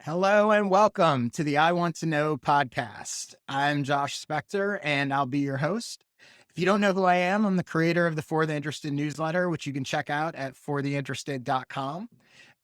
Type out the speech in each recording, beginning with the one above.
Hello and welcome to the I Want to Know podcast. I'm Josh Spector and I'll be your host. If you don't know who I am, I'm the creator of the For the Interested newsletter, which you can check out at fortheinterested.com.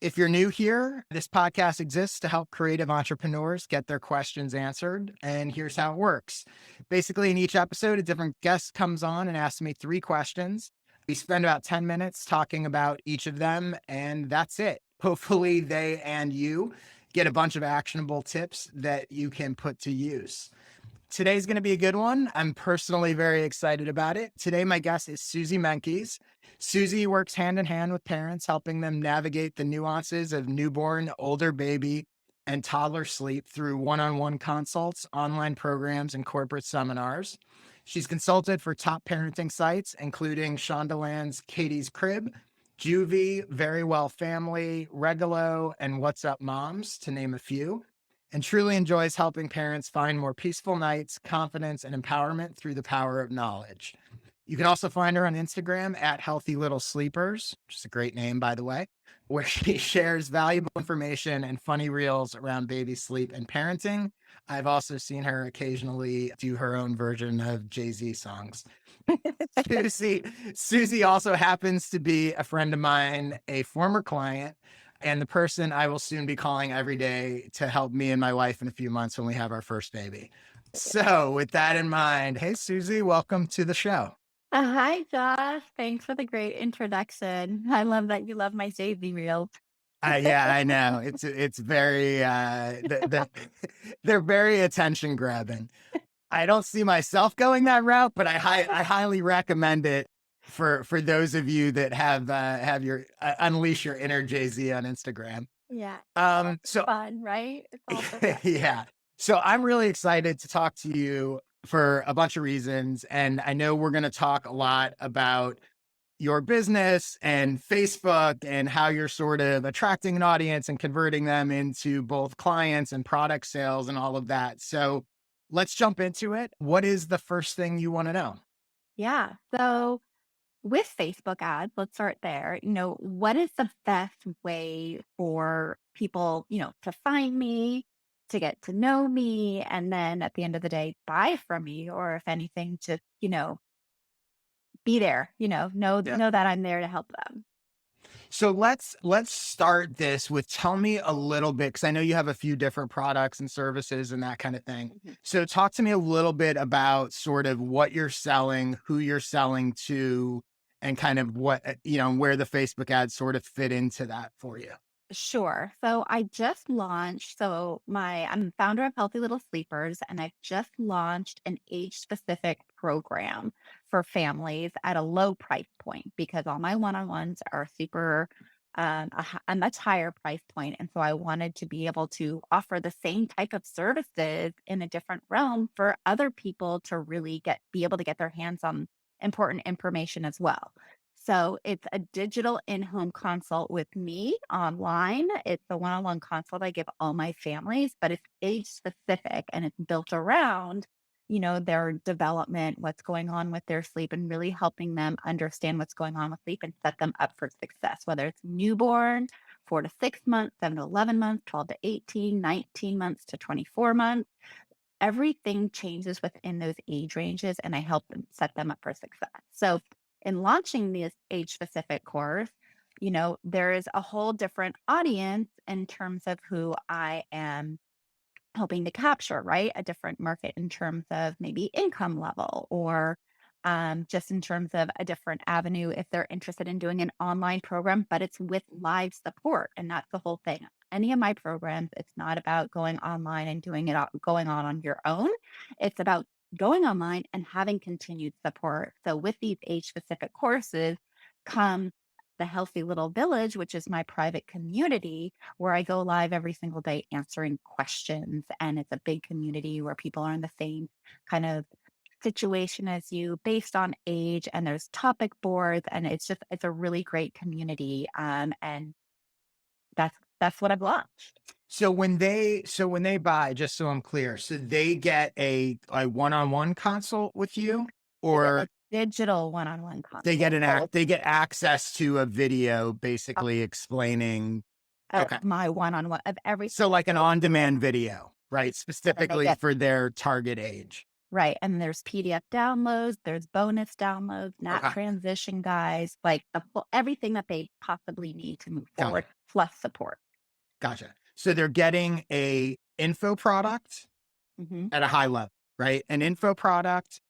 If you're new here, this podcast exists to help creative entrepreneurs get their questions answered. And here's how it works. Basically, in each episode, a different guest comes on and asks me 3 questions. We spend about 10 minutes talking about each of them, and that's it. Hopefully, they and you get a bunch of actionable tips that you can put to use. Today's going to be a good one. I'm personally very excited about it. Today, my guest is Susie Menkes. Susie works hand in hand with parents, helping them navigate the nuances of newborn, older baby, and toddler sleep through one-on-one consults, online programs, and corporate seminars. She's consulted for top parenting sites, including Shondaland's Katie's Crib, Juvie, Very Well Family, Regalo, and What's Up Moms, to name a few, and truly enjoys helping parents find more peaceful nights, confidence, and empowerment through the power of knowledge. You can also find her on Instagram at Healthy Little Sleepers, which is a great name, by the way, where she shares valuable information and funny reels around baby sleep and parenting. I've also seen her occasionally do her own version of Jay-Z songs. Susie also happens to be a friend of mine, a former client, and the person I will soon be calling every day to help me and my wife in a few months when we have our first baby. So with that in mind, hey, Susie, welcome to the show. Hi, Josh. Thanks for the great introduction. I love that you love my Jay-Z reels. Yeah, I know. It's very they're very attention grabbing. I don't see myself going that route, but I highly recommend it for those of you that have your unleash your inner Jay-Z on Instagram. Yeah, So fun, right? It's all for fun. yeah. So I'm really excited to talk to you for a bunch of reasons. And I know we're going to talk a lot about your business and Facebook and how you're sort of attracting an audience and converting them into both clients and product sales and all of that. So let's jump into it. What is the first thing you want to know? Yeah. So with Facebook ads, let's start there. What is the best way for people, to find me, to get to know me, and then at the end of the day, buy from me, or if anything, to, be there, Yeah. know that I'm there to help them. So let's start this with tell me a little bit because I know you have a few different products and services and that kind of thing. Mhm. So talk to me a little bit about sort of what you're selling, who you're selling to, and kind of what where the Facebook ads sort of fit into that for you. Sure. So I just launched. I'm the founder of Healthy Little Sleepers, and I've just launched an age specific program for families at a low price point because all my one on ones are super a much higher price point. And so I wanted to be able to offer the same type of services in a different realm for other people to really be able to get their hands on important information as well. So it's a digital in-home consult with me online. It's a one-on-one consult I give all my families, but it's age specific and it's built around, their development, what's going on with their sleep, and really helping them understand what's going on with sleep and set them up for success, whether it's newborn, 4 to 6 months, 7 to 11 months, 12 to 18, 19 months to 24 months. Everything changes within those age ranges, and I help them set them up for success. So, in launching this age specific course, there is a whole different audience in terms of who I am hoping to capture, right? A different market in terms of maybe income level or just in terms of a different avenue if they're interested in doing an online program, but it's with live support. And that's the whole thing. Any of my programs, it's not about going online and doing it going on your own. It's about going online and having continued support. So with these age specific courses come the Healthy Little Village, which is my private community where I go live every single day answering questions. And it's a big community where people are in the same kind of situation as you based on age. And there's topic boards. And it's a really great community. And that's what I've launched. So when they buy, just so I'm clear, so they get a one-on-one consult with you, They get or a digital one on one they consult. get they get access to a video basically explaining. Okay. my one-on-one of So like an on-demand video, right? and then they Specifically get for their target age. right, and there's PDF downloads, there's bonus downloads, nap Okay. transition guides, like the full everything that they possibly need to move Gotcha. forward, plus support. Gotcha. So they're getting a info product Mhm, at a high level, right? An info product,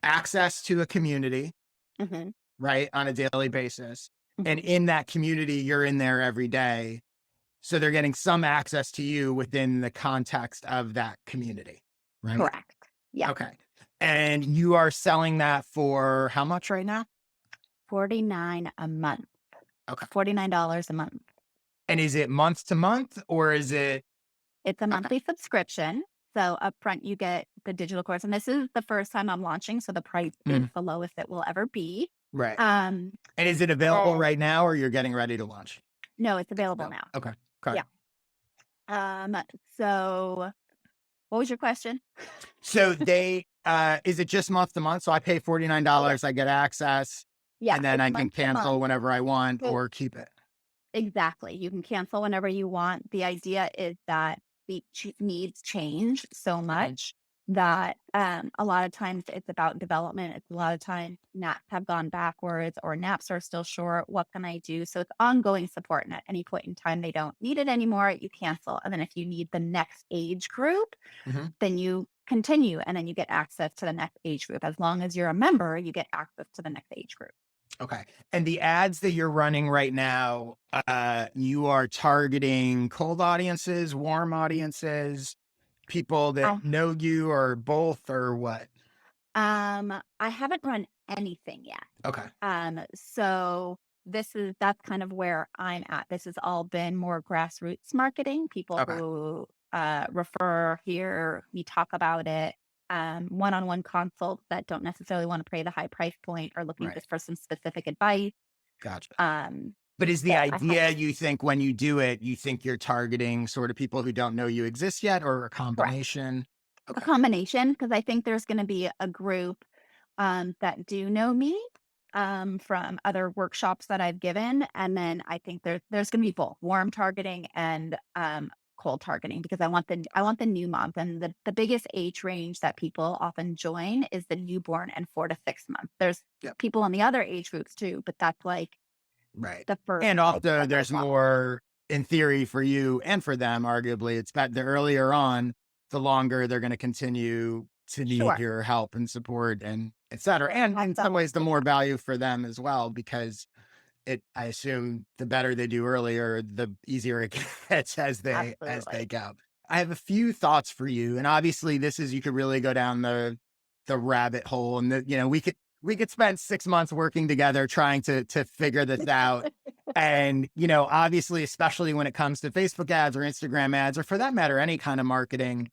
access to a community, mhm, right? On a daily basis. And mhm. in that community, you're in there every day. So they're getting some access to you within the context of that community, right? Correct. Yeah, Okay. And you are selling that for how much right now? 49 a month, Okay. $49 a month. And is it month to month or is it It's a okay? monthly subscription, so upfront you get the digital course, and this is the first time I'm launching, so the price is Mm, the lowest it will ever be. right. Um, And is it available and right now or you're getting ready to launch? no, it's available No. now. Okay. Okay. Yeah. Um, so what was your question? So they is it just month to month? So I pay Oh, yeah. $49, I get access, Yeah, and then it's I can month to month. cancel whenever I want So or keep it. exactly. You can cancel whenever you want. The idea is that the needs change so Mhm. much that a lot of times it's about development. It's a lot of times naps have gone backwards or naps are still short. What can I do? So it's ongoing support. And at any point in time, they don't need it anymore. You cancel. And then if you need the next age group, Mhm. then you continue and then you get access to the next age group. As long as you're a member, you get access to the next age group. Okay. And the ads that you're running right now, you are targeting cold audiences, warm audiences, people that know you or both or what? I haven't run anything yet. Okay. So that's kind of where I'm at. This has all been more grassroots marketing, people Okay. who refer, hear me talk about it, one-on-one consults that don't necessarily want to pay the high price point or looking Right. just for some specific advice. Gotcha. Um, But is the but I have idea you think when you do it, you think you're targeting sort of people who don't know you exist yet or a correct. combination? A Okay. combination, because I think there's gonna be a group, that do know me, from other workshops that I've given, and then I think there's gonna be both warm targeting and, cold targeting because I want the new moms, and the biggest age range that people often join is the newborn and 4 to 6 months. There's Yep. people in the other age groups too, but that's, like, Right. the first And type also that I there's want. more in theory for you and for them, arguably. It's that the earlier on, the longer they're going to continue to need Sure. your help and support and et cetera. And That's in the some whole ways, the more value for them as well, because I assume the better they do earlier, the easier it gets as they absolutely. go. I have a few thoughts for you. And obviously this is, you could really go down the rabbit hole and we could spend 6 months working together trying to figure this out. And, obviously, especially when it comes to Facebook ads or Instagram ads, or for that matter, any kind of marketing,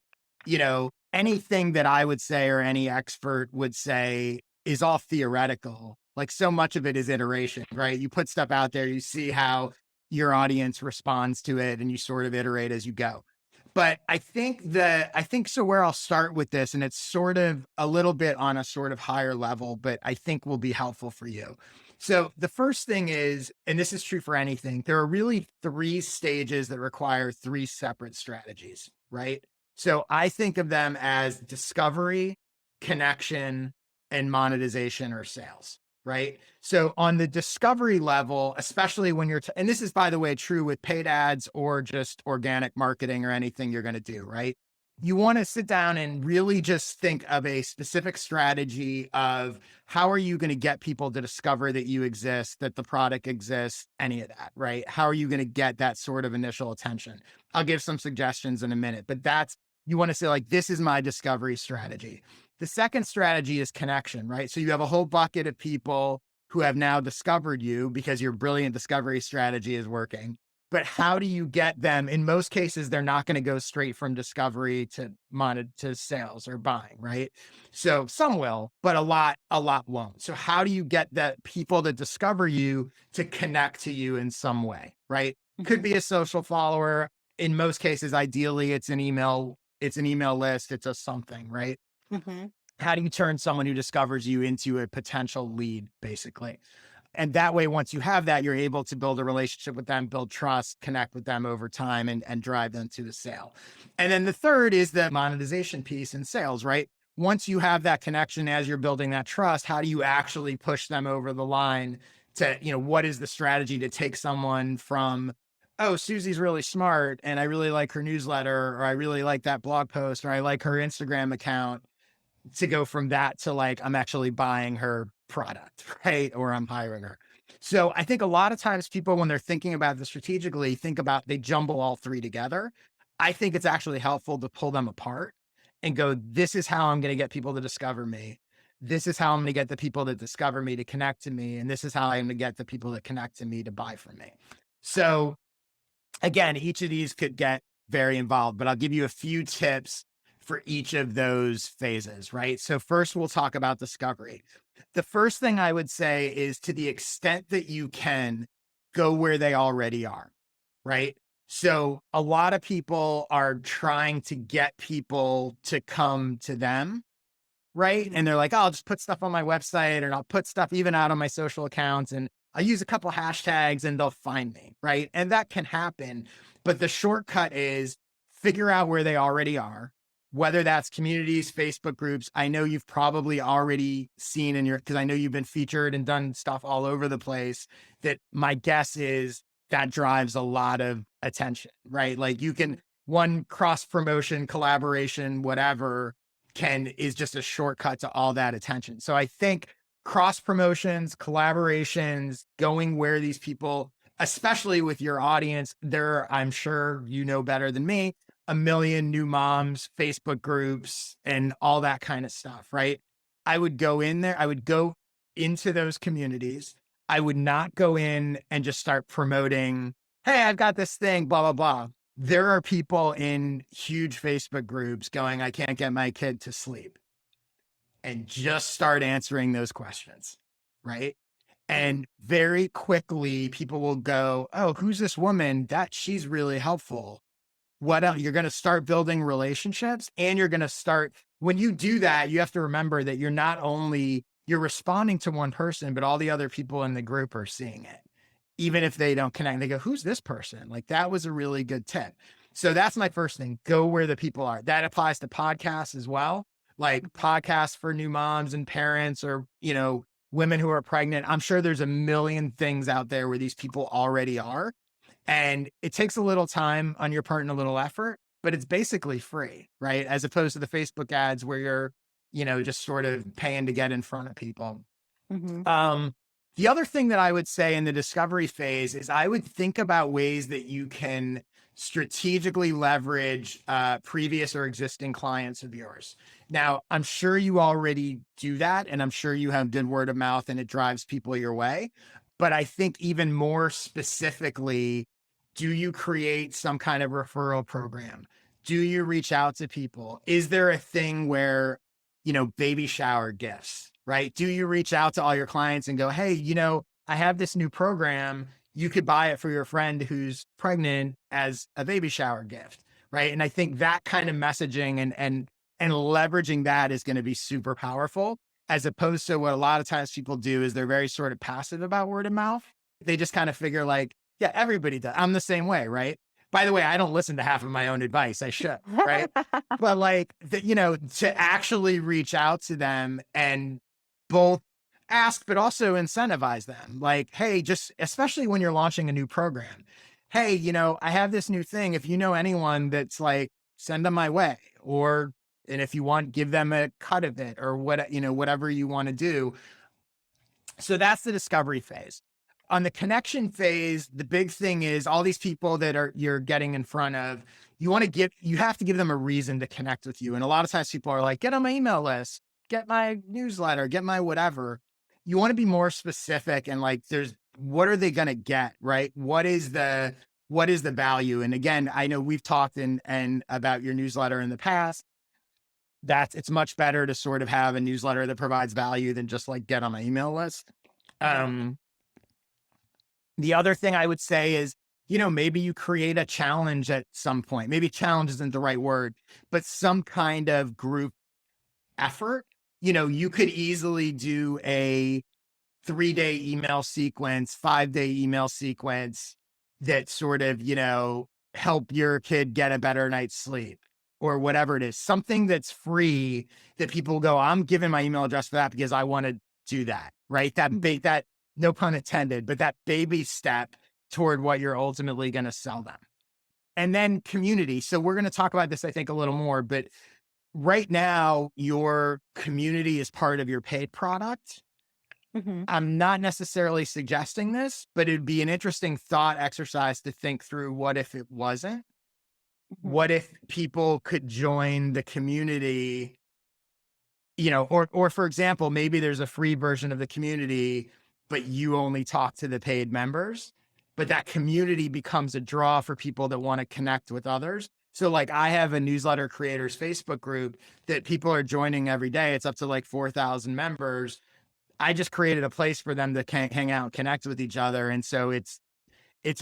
anything that I would say or any expert would say is all theoretical. Like so much of it is iteration, right? You put stuff out there, you see how your audience responds to it, and you sort of iterate as you go. But I think so where I'll start with this, and it's sort of a little bit on a sort of higher level, but I think will be helpful for you. So the first thing is, and this is true for anything, there are really three stages that require three separate strategies, right? So I think of them as discovery, connection, and monetization or sales, right? So on the discovery level, especially when and this is, by the way, true with paid ads or just organic marketing or anything you're going to do, right? You want to sit down and really just think of a specific strategy of how are you going to get people to discover that you exist, that the product exists, any of that, right? How are you going to get that sort of initial attention? I'll give some suggestions in a minute, but you want to say, like, this is my discovery strategy. The second strategy is connection, right? So you have a whole bucket of people who have now discovered you because your brilliant discovery strategy is working. But how do you get them? In most cases, they're not going to go straight from discovery to sales or buying, right? So some will, but a lot won't. So how do you get that people that discover you to connect to you in some way, right? Could Mhm, be a social follower. In most cases, ideally, it's an email list, it's a something, right? mhm. How do you turn someone who discovers you into a potential lead, basically? And that way, once you have that, you're able to build a relationship with them, build trust, connect with them over time, and drive them to the sale. And then the third is the monetization piece in sales, right? Once you have that connection, as you're building that trust, how do you actually push them over the line to, what is the strategy to take someone from, oh, Susie's really smart and I really like her newsletter, or I really like that blog post, or I like her Instagram account, to go from that to like, I'm actually buying her product, right? Or I'm hiring her. So I think a lot of times people, when they're thinking about this strategically, they jumble all three together. I think it's actually helpful to pull them apart and go, this is how I'm going to get people to discover me. This is how I'm going to get the people that discover me to connect to me. And this is how I'm going to get the people that connect to me to buy from me. So again, each of these could get very involved, but I'll give you a few tips for each of those phases, right? So first we'll talk about discovery. The first thing I would say is, to the extent that you can, go where they already are, right? So a lot of people are trying to get people to come to them, right? And they're like, oh, I'll just put stuff on my website, and I'll put stuff even out on my social accounts, and I'll use a couple hashtags and they'll find me, right? And that can happen. But the shortcut is figure out where they already are, whether that's communities, Facebook groups. I know you've probably already seen because I know you've been featured and done stuff all over the place, that my guess is that drives a lot of attention, right? Like you can, one cross promotion, collaboration, whatever, is just a shortcut to all that attention. So I think cross promotions, collaborations, going where these people, especially with your audience, I'm sure you know better than me, a million new moms, Facebook groups, and all that kind of stuff, right? I would go in there, I would go into those communities. I would not go in and just start promoting, hey, I've got this thing, blah, blah, blah. There are people in huge Facebook groups going, I can't get my kid to sleep. And just start answering those questions, right? And very quickly, people will go, oh, who's this woman? She's really helpful. What else? You're going to start building relationships, and when you do that, you have to remember that you're responding to one person, but all the other people in the group are seeing it. Even if they don't connect, they go, who's this person? Like, that was a really good tip. So that's my first thing. Go where the people are. That applies to podcasts as well, like podcasts for new moms and parents, or, women who are pregnant. I'm sure there's a million things out there where these people already are. And it takes a little time on your part and a little effort, but it's basically free, right? As opposed to the Facebook ads where you're, just sort of paying to get in front of people. Mhm. The other thing that I would say in the discovery phase is, I would think about ways that you can strategically leverage previous or existing clients of yours. Now, I'm sure you already do that, and I'm sure you have good word of mouth and it drives people your way. But I think even more specifically, do you create some kind of referral program? Do you reach out to people? Is there a thing where, baby shower gifts, right? Do you reach out to all your clients and go, hey, I have this new program. You could buy it for your friend who's pregnant as a baby shower gift, right? And I think that kind of messaging and leveraging that is going to be super powerful, as opposed to what a lot of times people do is they're very sort of passive about word of mouth. They just kind of figure like, yeah, everybody does. I'm the same way, right? By the way, I don't listen to half of my own advice. I should, right? But like, to actually reach out to them and both ask, but also incentivize them. Like, hey, just especially when you're launching a new program. Hey, I have this new thing. If you know anyone that's like, send them my way. And if you want, give them a cut of it, or whatever you want to do. So that's the discovery phase. On the connection phase, the big thing is all these people that you're getting in front of, you have to give them a reason to connect with you. And a lot of times people are like, get on my email list, get my newsletter, get my whatever. You want to be more specific and like, what are they going to get, right? What is the value? And again, I know we've talked and about your newsletter in the past. It's much better to sort of have a newsletter that provides value than just like get on my email list. The other thing I would say is, maybe you create a challenge at some point. Maybe challenge isn't the right word, but some kind of group effort. You could easily do 3-day email sequence, 5-day email sequence that sort of, help your kid get a better night's sleep or whatever it is. Something that's free that people go, I'm giving my email address for that because I want to do that, right? Mhm. That no pun intended, but that baby step toward what you're ultimately going to sell them. And then community. So we're going to talk about this, I think, a little more, but right now your community is part of your paid product. Mhm. I'm not necessarily suggesting this, but it'd be an interesting thought exercise to think through what if it wasn't? Mhm. What if people could join the community, or for example, maybe there's a free version of the community, but you only talk to the paid members, but that community becomes a draw for people that want to connect with others. So like I have a newsletter creators Facebook group that people are joining every day. It's up to like 4,000 members. I just created a place for them to hang out and connect with each other. And so it's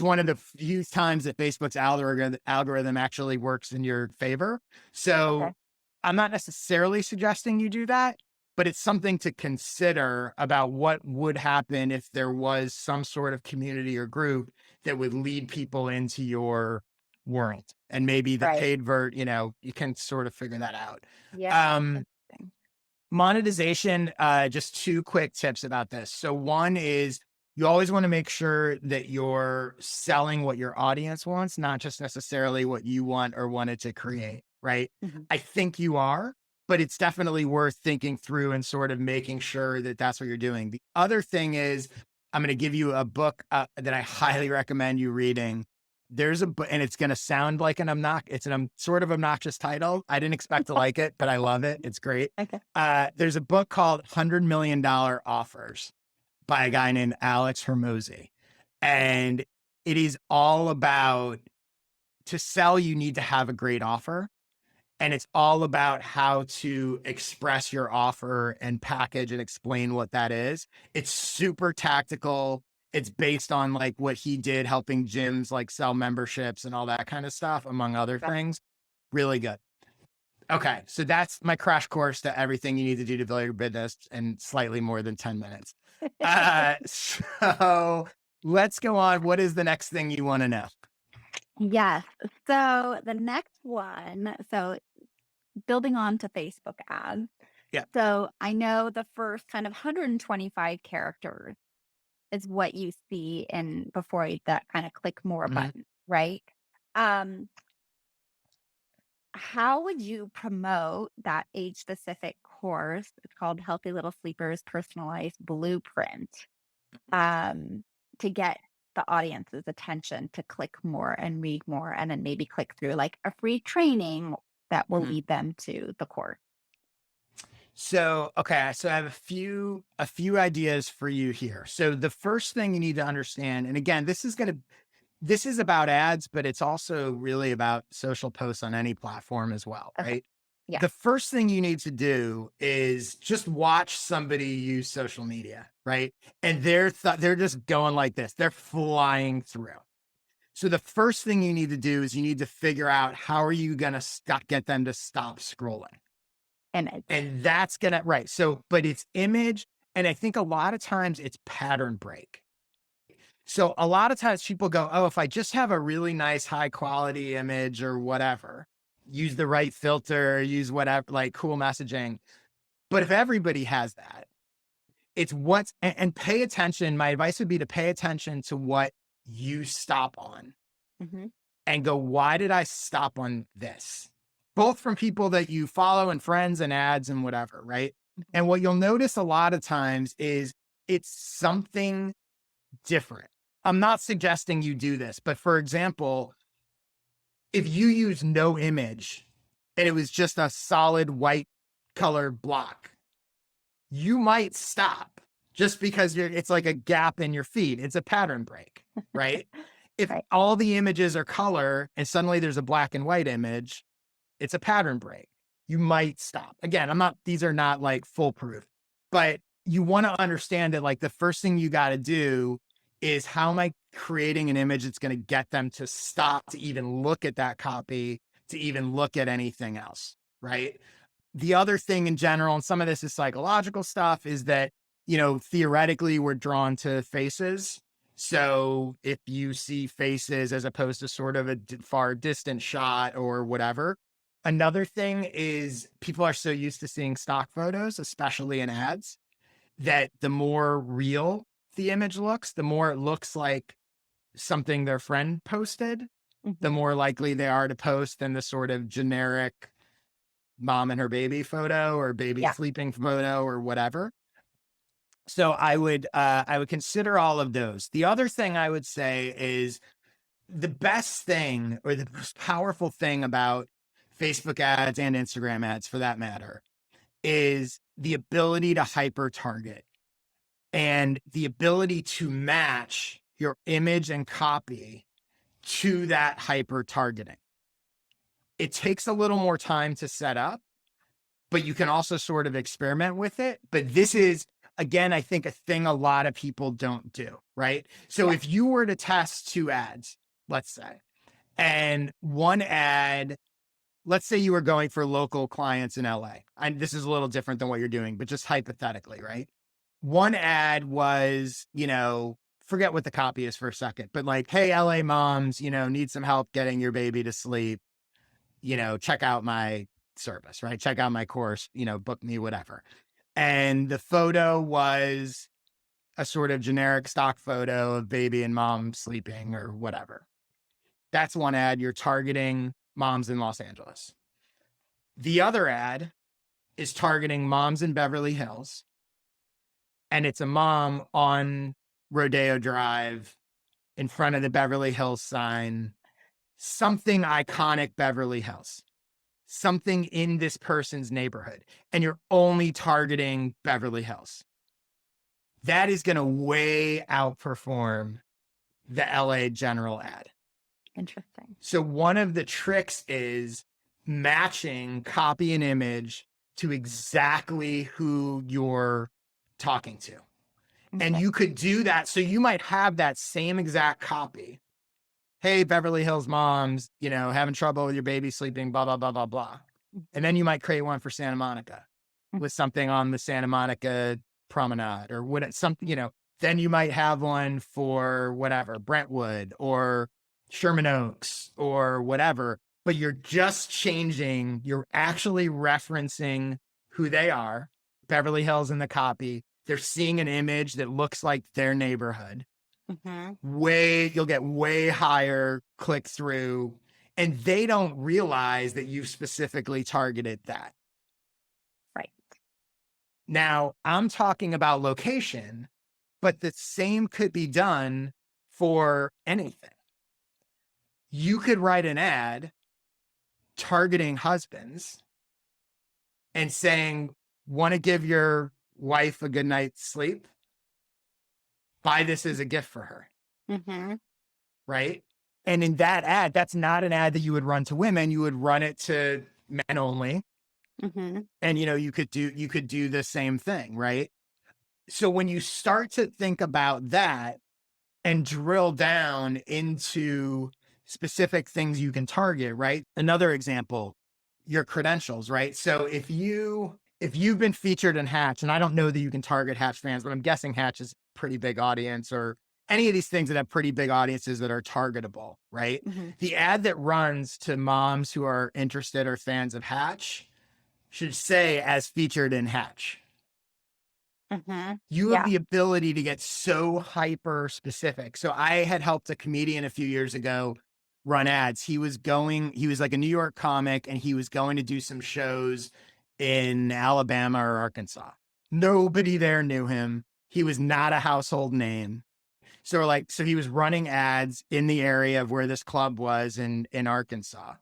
one of the few times that Facebook's algorithm actually works in your favor. Okay. So I'm not necessarily suggesting you do that, but it's something to consider about what would happen if there was some sort of community or group that would lead people into your world. And maybe the Right. paid you can sort of figure that out. Yeah. Um, Interesting. Monetization, just two quick tips about this. So one is you always want to make sure that you're selling what your audience wants, not just necessarily what you want or wanted to create, right? Mhm. I think you are, but it's definitely worth thinking through and sort of making sure that that's what you're doing. The other thing is I'm going to give you a book that I highly recommend you reading. There's a book, and it's going to sound like it's an sort of obnoxious title. I didn't expect to like it, but I love it. It's great. Okay. There's a book called $100 Million Offers by a guy named Alex Hermosi. And it is all about to sell, you need to have a great offer. And it's all about how to express your offer and package and explain what that is. It's super tactical. It's based on like what he did helping gyms like sell memberships and all that kind of stuff, among other Right. things. Really good. Okay, so that's my crash course to everything you need to do to build your business in slightly more than 10 minutes. So let's go on. What is the next thing you want to know? Yes. So the next one, building on to Facebook ads. Yeah. So I know the first kind of 125 characters is what you see in before that kind of click more Mhm. button, right? Um, how would you promote that age specific course? It's called Healthy Little Sleepers Personalized Blueprint. Um, to get the audience's attention to click more and read more and then maybe click through like a free training that will Mhm. lead them to the course. So, okay, so I have a few ideas for you here. So the first thing you need to understand, and again, this is about ads, but it's also really about social posts on any platform as well, Okay. right? Yeah. The first thing you need to do is just watch somebody use social media, right? And they're just going like this. They're flying through. So the first thing you need to do is you need to figure out how are you going to get them to stop scrolling. Image. And that's going to right. So but it's image, and I think a lot of times it's pattern break. So a lot of times people go, oh, if I just have a really nice high quality image or whatever, use the right filter, use whatever, like cool messaging. But if everybody has that, it's and pay attention. My advice would be to pay attention to what you stop on Hmm. and go, why did I stop on this? Both from people that you follow and friends and ads and whatever, right? And what you'll notice a lot of times is it's something different. I'm not suggesting you do this, but for example, if you use no image and it was just a solid white color block, you might stop just because it's like a gap in your feed. It's a pattern break, right? If Right. all the images are color and suddenly there's a black and white image, it's a pattern break. You might stop. Again, these are not like foolproof, but you want to understand that like the first thing you got to do is how am I creating an image that's going to get them to stop to even look at that copy, to even look at anything else, right? The other thing in general, and some of this is psychological stuff, is that theoretically we're drawn to faces. So if you see faces as opposed to sort of a far distant shot or whatever. Another thing is people are so used to seeing stock photos, especially in ads, that the more real the image looks, the more it looks like something their friend posted, the Mhm. more likely they are to post than the sort of generic mom and her baby photo or baby Yeah. sleeping photo or whatever. So I would consider all of those. The other thing I would say is the best thing or the most powerful thing about Facebook ads and Instagram ads for that matter is the ability to hyper target and the ability to match your image and copy to that hyper targeting. It takes a little more time to set up, but you can also sort of experiment with it. But this Mhm. is, again, I think a thing a lot of people don't do, right? So Yeah. if you were to test two ads, let's say, and one ad, let's say you were going for local clients in LA. And this is a little different than what you're doing, but just hypothetically, right? One ad was, forget what the copy is for a second, but like, hey, LA moms, need some help getting your baby to sleep, check out my service, right? Check out my course, book me, whatever. And the photo was a sort of generic stock photo of baby and mom sleeping or whatever. That's one ad. You're targeting moms in Los Angeles. The other ad is targeting moms in Beverly Hills. And it's a mom on Rodeo Drive in front of the Beverly Hills sign, something iconic Beverly Hills, something in this person's neighborhood. And you're only targeting Beverly Hills. That is going to way outperform the LA general ad. Interesting. So one of the tricks is matching copy and image to exactly who you're talking to. And Okay. you could do that. So you might have that same exact copy. Hey, Beverly Hills moms, having trouble with your baby sleeping, blah, blah, blah, blah, blah. And then you might create one for Santa Monica Mhm. with something on the Santa Monica promenade or what something, then you might have one for whatever, Brentwood or Sherman Oaks or whatever, but you're just changing, you're actually referencing who they are, Beverly Hills in the copy. They're seeing an image that looks like their neighborhood. Mhm. You'll get way higher click through, and they don't realize that you specifically targeted that. Right. Now, I'm talking about location, but the same could be done for anything. You could write an ad targeting husbands and saying, want to give your wife a good night's sleep? Buy this as a gift for her, Mhm. right? And in that ad, that's not an ad that you would run to women. You would run it to men only. Mhm. And you could do the same thing, right? So when you start to think about that, and drill down into specific things you can target, right? Another example, your credentials, right? So if you've been featured in Hatch, and I don't know that you can target Hatch fans, but I'm guessing Hatch is a pretty big audience or any of these things that have pretty big audiences that are targetable, right? Mhm. The ad that runs to moms who are interested or fans of Hatch should say as featured in Hatch. Mhm. You have Yeah. the ability to get so hyper specific. So I had helped a comedian a few years ago run ads. He was like a New York comic and he was going to do some shows in Alabama or Arkansas. Nobody there knew him. He was not a household name. So he was running ads in the area of where this club was in Arkansas.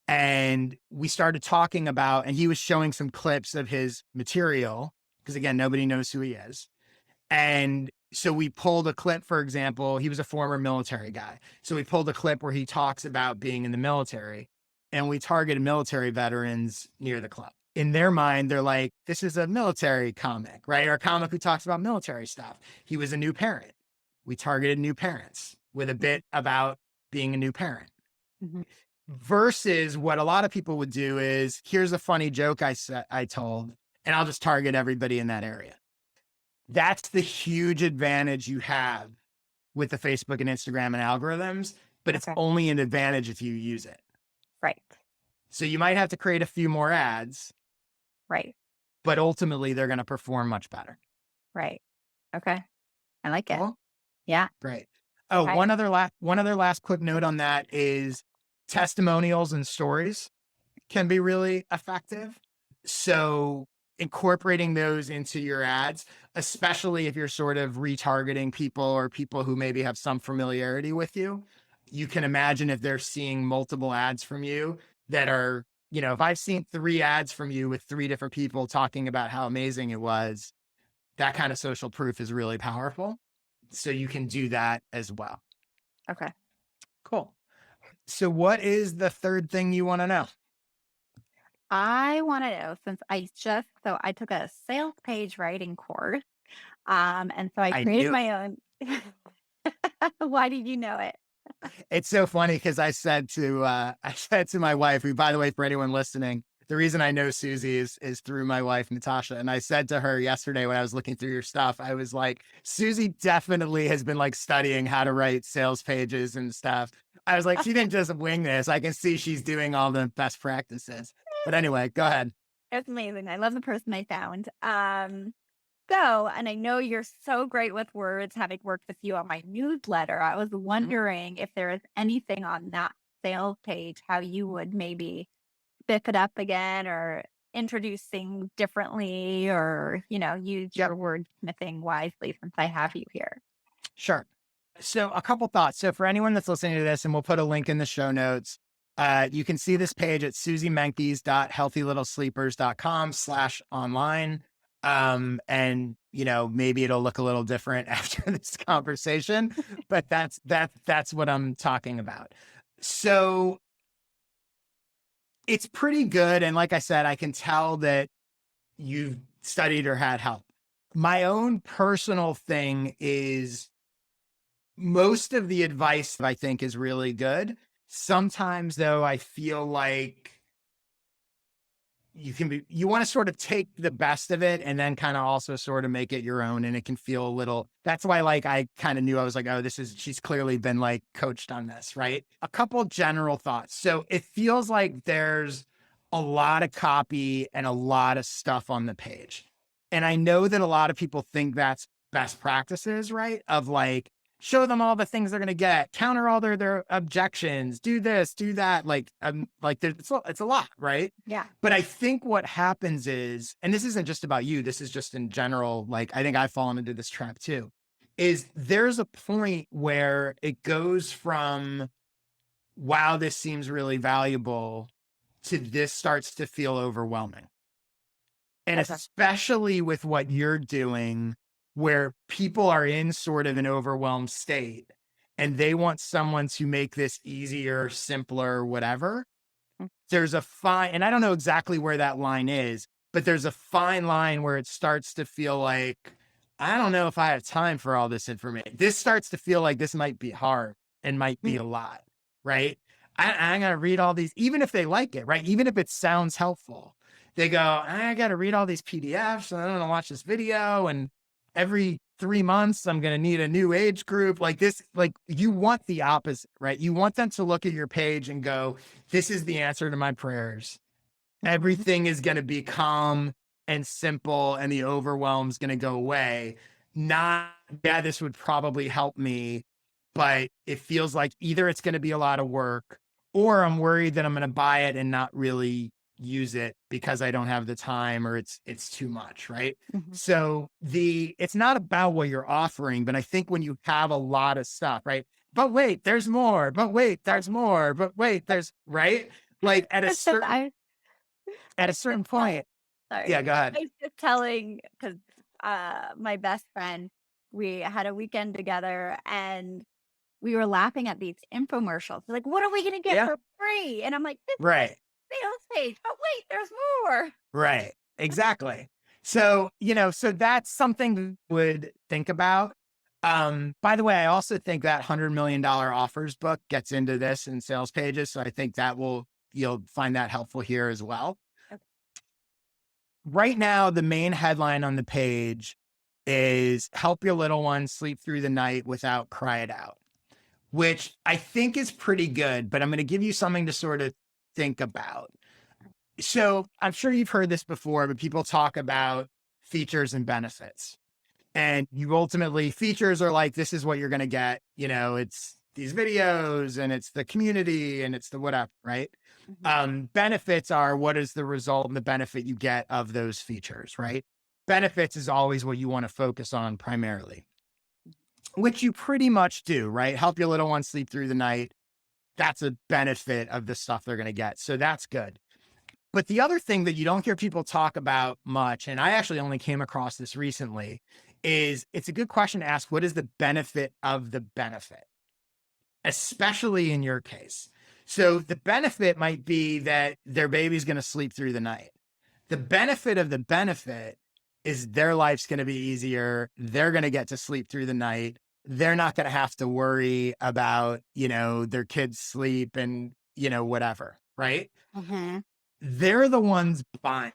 And we started talking about, and he was showing some clips of his material because again, nobody knows who he is. And so we pulled a clip, for example, he was a former military guy. So we pulled a clip where he talks about being in the military and we targeted military veterans near the club. In their mind, they're like, this is a military comic, right? Or a comic who talks about military stuff. He was a new parent. We targeted new parents with a bit about being a new parent. Mhm. Versus what a lot of people would do is here's a funny joke I told, and I'll just target everybody in that area. That's the huge advantage you have with the Facebook and Instagram and algorithms, but it's Okay. only an advantage if you use it. Right. So you might have to create a few more ads, Right. but ultimately they're going to perform much better. Right. Okay. I like it. Cool. Yeah. Great. Oh, Okay. one other last quick note on that is testimonials and stories can be really effective. So incorporating those into your ads, especially if you're sort of retargeting people or people who maybe have some familiarity with you, you can imagine if they're seeing multiple ads from you that are, if I've seen 3 ads from you with 3 different people talking about how amazing it was, that kind of social proof is really powerful. So you can do that as well. Okay. Cool. So what is the third thing you want to know? I want to know since I took a sales page writing course, and so I I created knew my own. Why did you know it? it's so funny because I said to my wife, who, by the way, for anyone listening, the reason I know Susie is through my wife Natasha, and I said to her yesterday when I was looking through your stuff, I was like, Susie definitely has been like studying how to write sales pages and stuff. I was like, she didn't just wing this. I can see she's doing all the best practices. But anyway, go ahead. It's amazing. I love the person I found. And I know you're so great with words, having worked with you on my newsletter. I was Mhm. wondering if there is anything on that sales page, how you would maybe pick it up again or introduce things differently or, use Yep. your wordsmithing wisely since I have you here. Sure. So a couple thoughts. So for anyone that's listening to this, and we'll put a link in the show notes, you can see this page at susiemenkes.healthylittlesleepers.com/online. And maybe it'll look a little different after this conversation, but that's what I'm talking about. So it's pretty good. And like I said, I can tell that you've studied or had help. My own personal thing is most of the advice I think is really good. Sometimes though, I feel like you want to sort of take the best of it and then kind of also sort of make it your own. And it can feel a little, that's why like I kind of knew I was like, oh, she's clearly been like coached on this, right? A couple general thoughts. So it feels like there's a lot of copy and a lot of stuff on the page. And I know that a lot of people think that's best practices, right? Of like, show them all the things they're going to get, counter all their objections, do this, do that. Like it's a lot, right? Yeah. But I think what happens is, and this isn't just about you, this is just in general, like I think I've fallen into this trap too, is there's a point where it goes from, wow, this seems really valuable to this starts to feel overwhelming. And Okay. especially with what you're doing, where people are in sort of an overwhelmed state and they want someone to make this easier, simpler, whatever. Mm. There's a fine, and I don't know exactly where that line is, but there's a fine line where it starts to feel like, I don't know if I have time for all this information. This starts to feel like this might be hard and might be Mm. a lot, right? I'm going to read all these, even if they like it, right? Even if it sounds helpful, they go, I got to read all these PDFs and I don't want to watch this video. And every 3 months, I'm going to need a new age group like this. Like you want the opposite, right? You want them to look at your page and go, this is the answer to my prayers. Mhm. Everything is going to be calm and simple and the overwhelm's going to go away. Not, yeah, this would probably help me, but it feels like either it's going to be a lot of work or I'm worried that I'm going to buy it and not really use it because I don't have the time or it's too much, right? Mhm. So it's not about what you're offering, but I think when you have a lot of stuff, right? But wait, there's more. But wait, there's more. But wait, there's right. Like It's just I at a was just certain tell point. sorry. Yeah, go ahead. I was just telling because my best friend, we had a weekend together and we were laughing at these infomercials. They're like, "What are we gonna get Yeah. for free?" And I'm like, "This is Right. a sales page." But wait, there's more. Right. Exactly. So, so that's something we would think about. By the way, I also think that $100 million offers book gets into this in sales pages. So I think you'll find that helpful here as well. Okay. Right now, the main headline on the page is help your little one sleep through the night without cry it out, which I think is pretty good, but I'm going to give you something to sort of think about. So I'm sure you've heard this before, but people talk about features and benefits. And you ultimately, features are like, this is what you're going to get. It's these videos and it's the community and it's the whatever, right? Mhm. Benefits are what is the result and the benefit you get of those features, right? Benefits is always what you want to focus on primarily, which you pretty much do, right? Help your little one sleep through the night. That's a benefit of the stuff they're going to get. So that's good. But the other thing that you don't hear people talk about much, and I actually only came across this recently, is it's a good question to ask, what is the benefit of the benefit, especially in your case? So the benefit might be that their baby's going to sleep through the night. The benefit of the benefit is their life's going to be easier. They're going to get to sleep through the night. They're not going to have to worry about, their kids' sleep and, whatever, right? Mhm. They're the ones buying.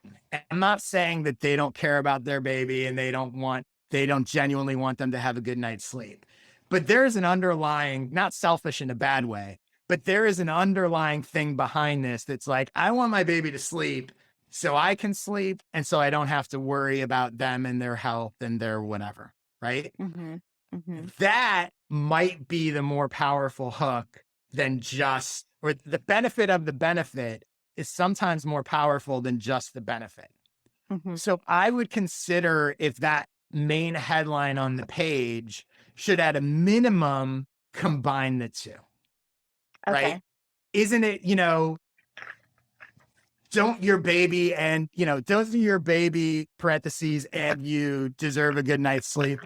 I'm not saying that they don't care about their baby and they don't genuinely want them to have a good night's sleep. But there's an underlying, not selfish in a bad way, but there is an underlying thing behind this that's like, I want my baby to sleep so I can sleep and so I don't have to worry about them and their health and their whatever, right? Mhm. Mhm. That might be the more powerful hook than or the benefit of the benefit is sometimes more powerful than just the benefit. Mhm. So I would consider if that main headline on the page should at a minimum combine the two, right? Okay. Isn't it, don't your baby and, doesn't your baby parentheses and you deserve a good night's sleep?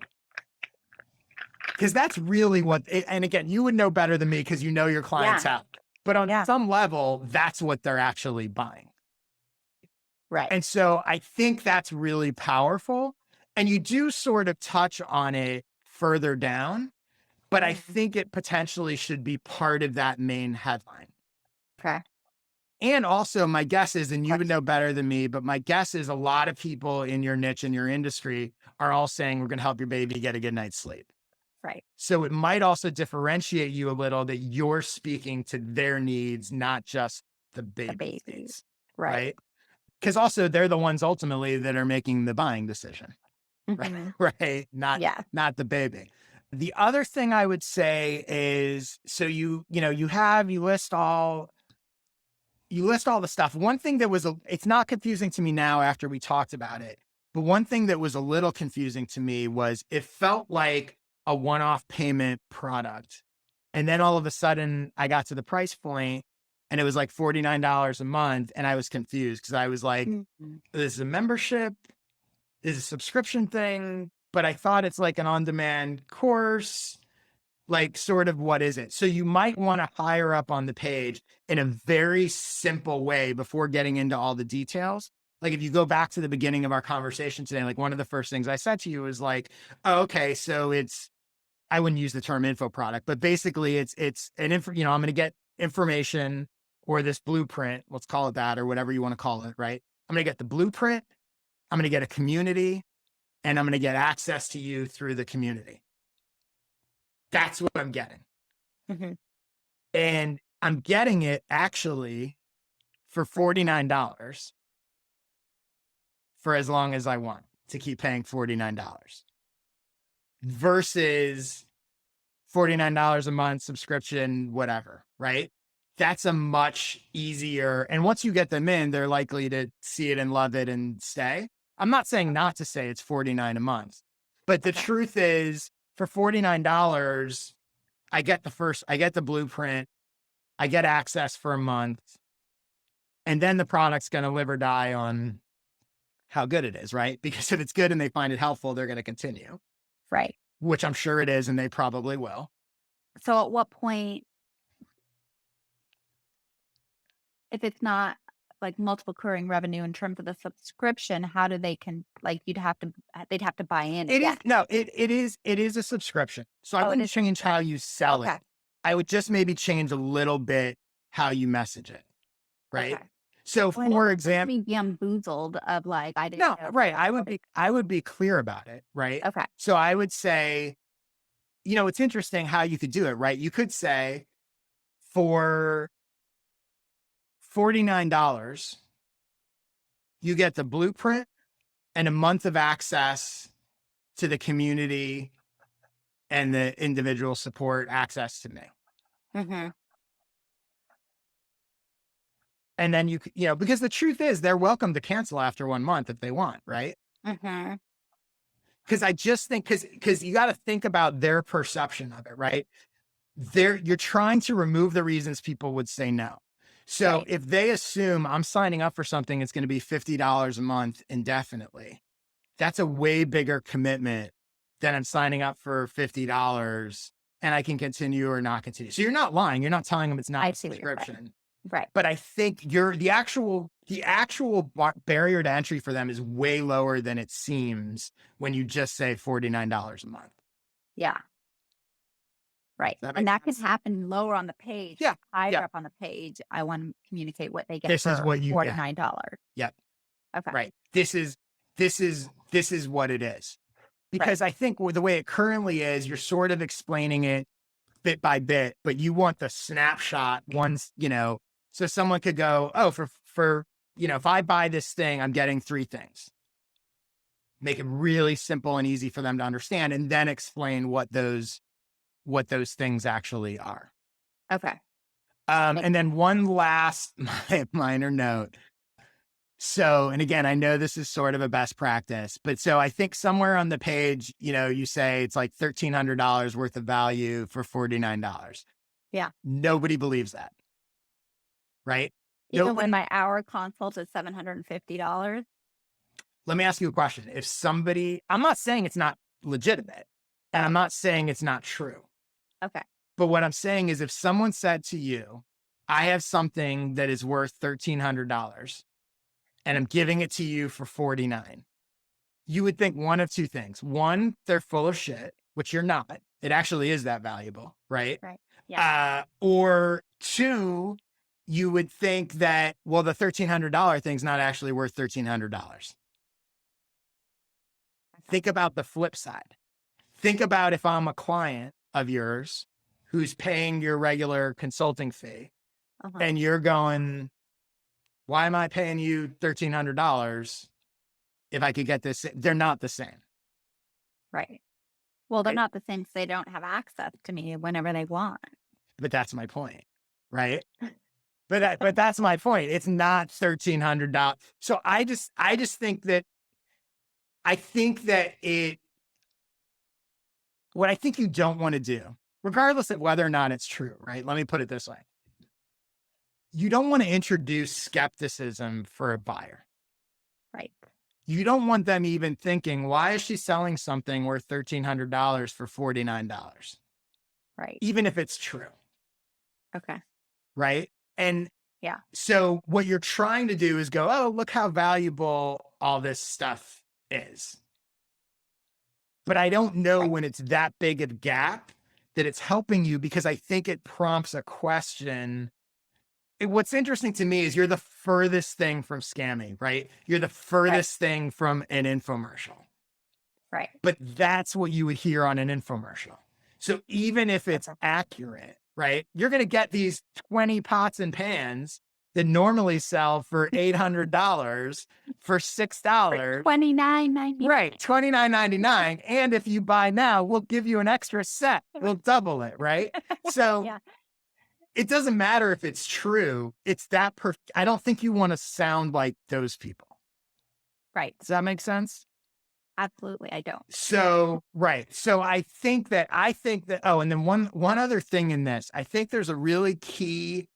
Because that's really and again, you would know better than me because you know your Yeah. clientele. But on Yeah. some level, that's what they're actually buying. Right. And so I think that's really powerful. And you do sort of touch on it further down, but I Mhm. think it potentially should be part of that main headline. Okay. And also, my guess is, and Of you would course. know better than me, but my guess is a lot of people in your niche and your industry are all saying, we're going to help your baby get a good night's sleep. Right. So it might also differentiate you a little that you're speaking to their needs, not just the The baby's baby. needs, Right. right? Because also they're the ones ultimately that are making the buying decision, right? Mhm. Right? Yeah. Not the baby. The other thing I would say is, so you list all the stuff. One thing that it's not confusing to me now after we talked about it, but one thing that was a little confusing to me was it felt like a one-off payment product. And then all of a sudden I got to the price point and it was like $49 a month. And I was confused because I was like, Mhm. this is a membership, this is a subscription thing, but I thought it's like an on-demand course, like sort of what is it? So you might want to hire up on the page in a very simple way before getting into all the details. Like if you go back to the beginning of our conversation today, like one of the first things I said to you was like, oh, okay, so I wouldn't use the term info product, but basically it's an I'm going to get information or this blueprint, let's call it that, or whatever you want to call it, right? I'm going to get the blueprint, I'm going to get a community, and I'm going to get access to you through the community. That's what I'm getting. Mhm. And I'm getting it actually for $49 for as long as I want to keep paying $49 versus $49 a month subscription, whatever, right? That's a much easier. And once you get them in, they're likely to see it and love it and stay. I'm not saying not to say it's $49 a month, but the Okay. truth is for $49, I get the blueprint, I get access for a month, and then the product's going to live or die on how good it is, right? Because if it's good and they find it helpful, they're going to continue, Right. which I'm sure it is, and they probably will. So at what point, if it's not like multiple recurring revenue in terms of the subscription, how do they like they'd have to buy in It is again? no, it is a subscription. So I Oh, it wouldn't is change how you sell it. okay. I would just maybe change a little bit how you message it, right? Okay. So Well, I don't for want them to example, be bamboozled of like, I didn't no, know. right. I would be clear about it. Right. Okay. So I would say, it's interesting how you could do it, right? You could say for $49, you get the blueprint and a month of access to the community and the individual support access to me. Mm-hmm. And then because the truth is they're welcome to cancel after 1 month if they want, right? Mm-hmm. Because I just think, because you got to think about their perception of it, right? You're trying to remove the reasons people would say no. So Right. if they assume I'm signing up for something, it's going to be $50 a month indefinitely, that's a way bigger commitment than I'm signing up for $50 and I can continue or not continue. So you're not lying. You're not telling them it's not I a see what you're saying. subscription. Right. But I think the actual barrier to entry for them is way lower than it seems when you just say $49 a month. Yeah. Right. Does that And make that can sense? happen lower on the page. Yeah. Higher Yeah. up on the page, I want to communicate what they get This is for what yeah. $49. Yep. Okay. Right. This is what it is. Right. Because I think the way it currently is, you're sort of explaining it bit by bit, but you want the snapshot once, so someone could go, oh, for, if I buy this thing, I'm getting 3 things. Make it really simple and easy for them to understand, and then explain what those things actually are. Okay. And then one last minor note. So, and again, I know this is sort of a best practice, but so I think somewhere on the page, you say it's like $1,300 worth of value for $49. Yeah. Nobody believes that, right? Even when my hour consult is $750. Let me ask you a question. I'm not saying it's not legitimate, and I'm not saying it's not true. Okay. But what I'm saying is if someone said to you, I have something that is worth $1,300 and I'm giving it to you for $49, you would think one of 2 things. One, they're full of shit, which you're not. It actually is that valuable, right? Right. Yeah. Or 2, you would think that, well, the $1,300 thing's not actually worth $1,300. Think about the flip side. Think about if I'm a client of yours who's paying your regular consulting fee and you're going, why am I paying you $1,300 if I could get this? They're not the same. Right. Well, they're Right. not the same 'cause they don't have access to me whenever they want. But that's my point, right? But that's my point. It's not $1,300. So I just think that what I think you don't want to do, regardless of whether or not it's true, right? Let me put it this way. You don't want to introduce skepticism for a buyer. Right. You don't want them even thinking, why is she selling something worth $1,300 for $49? Right. Even if it's true. Okay. Right. And yeah. So what you're trying to do is go, oh, look how valuable all this stuff is. But I don't know when it's that big a gap that it's helping you, because I think it prompts a question. What's interesting to me is you're the furthest thing from scamming, right? You're the furthest thing from an infomercial. Right. But that's what you would hear on an infomercial. So even if it's accurate, right, you're going to get these 20 pots and pans that normally sell for $800 for $6. $29.99. Right, $29.99. And if you buy now, we'll give you an extra set. We'll double it, right? So Yeah. it doesn't matter if it's true. It's that I don't think you want to sound like those people. Right. Does that make sense? Absolutely, I don't. So, right. So I think that, oh, and then one other thing in this, I think there's a really key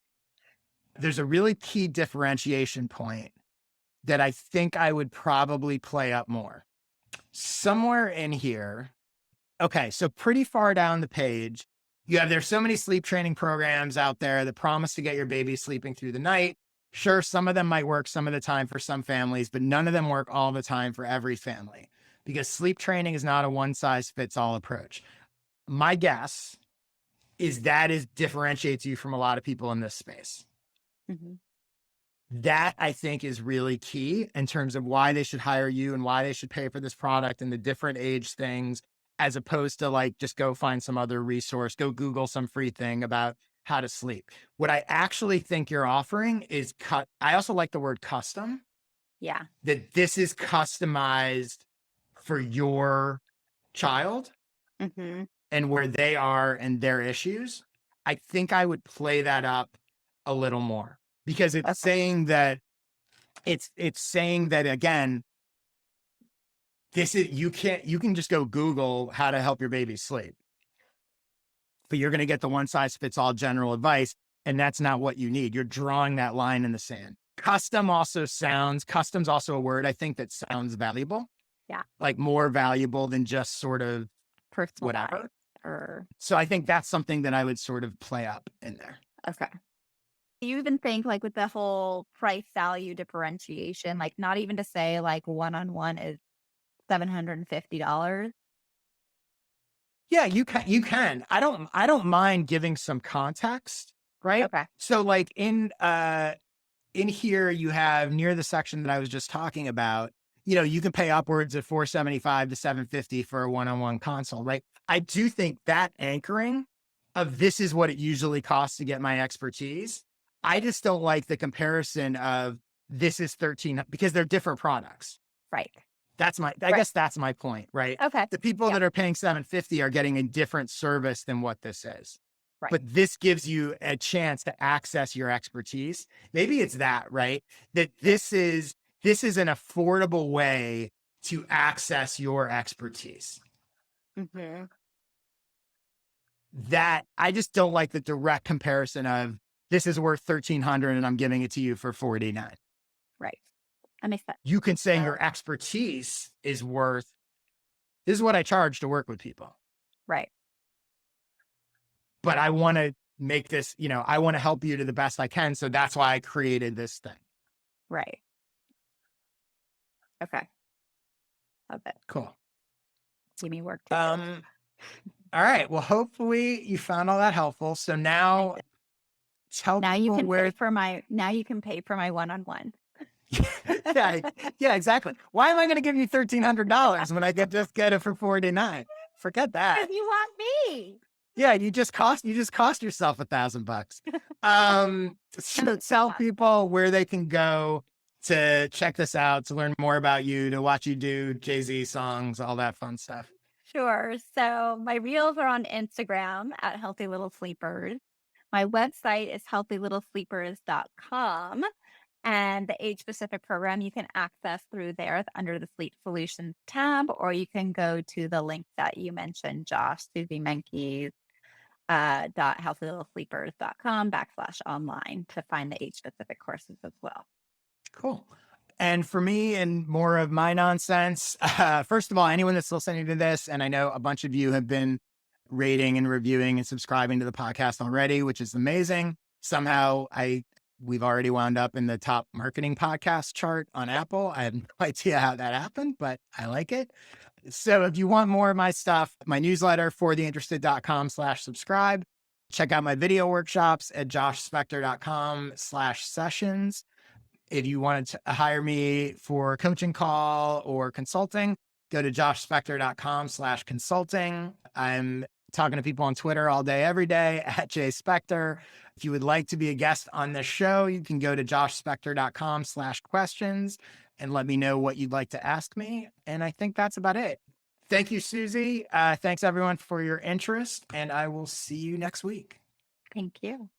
differentiation point that I think I would probably play up more. Somewhere in here. Okay. So pretty far down the page, there's so many sleep training programs out there that promise to get your baby sleeping through the night. Sure, some of them might work some of the time for some families, but none of them work all the time for every family, because sleep training is not a one-size-fits-all approach. My guess is that differentiates you from a lot of people in this space. Mm-hmm. That I think is really key in terms of why they should hire you and why they should pay for this product and the different age things, as opposed to like just go find some other resource, go Google some free thing about how to sleep. What I actually think you're offering is cut. I also like the word custom, Yeah. that this is customized for your child Hmm. and where they are and their issues. I think I would play that up a little more because it's Okay. saying that it's saying that again, this is you can just go Google how to help your baby sleep, but you're going to get the one size fits all general advice, and that's not what you need. You're drawing that line in the sand. Custom's also a word I think that sounds valuable, Yeah. like more valuable than just sort of Personalized whatever. or So I think that's something that I would sort of play up in there. okay. Do you even think like with the whole price value differentiation, like not even to say like one-on-one is $750? Yeah, you can. I don't mind giving some context, right? Okay. So like in here you have near the section that I was just talking about, you can pay upwards of 475 to 750 for a one-on-one consult, right? I do think that anchoring of this is what it usually costs to get my expertise. I just don't like the comparison of this is 13 because they're different products. Right. I Right. guess that's my point, right? Okay. The people Yeah. that are paying 750 are getting a different service than what this is. Right. But this gives you a chance to access your expertise. Maybe it's that, right? That this is an affordable way to access your expertise. Hmm. That I just don't like the direct comparison of this is worth 1300 and I'm giving it to you for 49. Right. That makes sense. You can say your expertise is worth, this is what I charge to work with people. Right. But I want to make this, I want to help you to the best I can. So that's why I created this thing. Right. Okay. Love it. Cool. Give me work to do. All right. Well, hopefully you found all that helpful. So now tell Now you people can where. you can pay for my one-on-one. yeah, yeah, exactly. Why am I going to give you $1,300 when I just get it for 49? Forget that. Because you want me. Yeah, you just cost yourself $1,000. So tell people where they can go to check this out, to learn more about you, to watch you do Jay-Z songs, all that fun stuff. Sure. So my reels are on Instagram at Healthy Little Sleepers. My website is healthylittlesleepers.com. And the age specific program you can access through there under the Sleep Solutions tab, or you can go to the link that you mentioned, Josh, Susie Menkes, healthylittlesleepers.com/online to find the age specific courses as well. Cool. And for me and more of my nonsense, first of all, anyone that's listening to this, and I know a bunch of you have been rating and reviewing and subscribing to the podcast already, which is amazing. Somehow we've already wound up in the top marketing podcast chart on Apple. I have no idea how that happened, but I like it. So if you want more of my stuff, my newsletter, fortheinterested.com/subscribe. Check out my video workshops at joshspector.com/sessions. If you wanted to hire me for a coaching call or consulting, go to joshspector.com/consulting. I'm talking to people on Twitter all day, every day at jspector. If you would like to be a guest on this show, you can go to joshspector.com/questions and let me know what you'd like to ask me. And I think that's about it. Thank you, Susie. Thanks everyone for your interest, and I will see you next week. Thank you.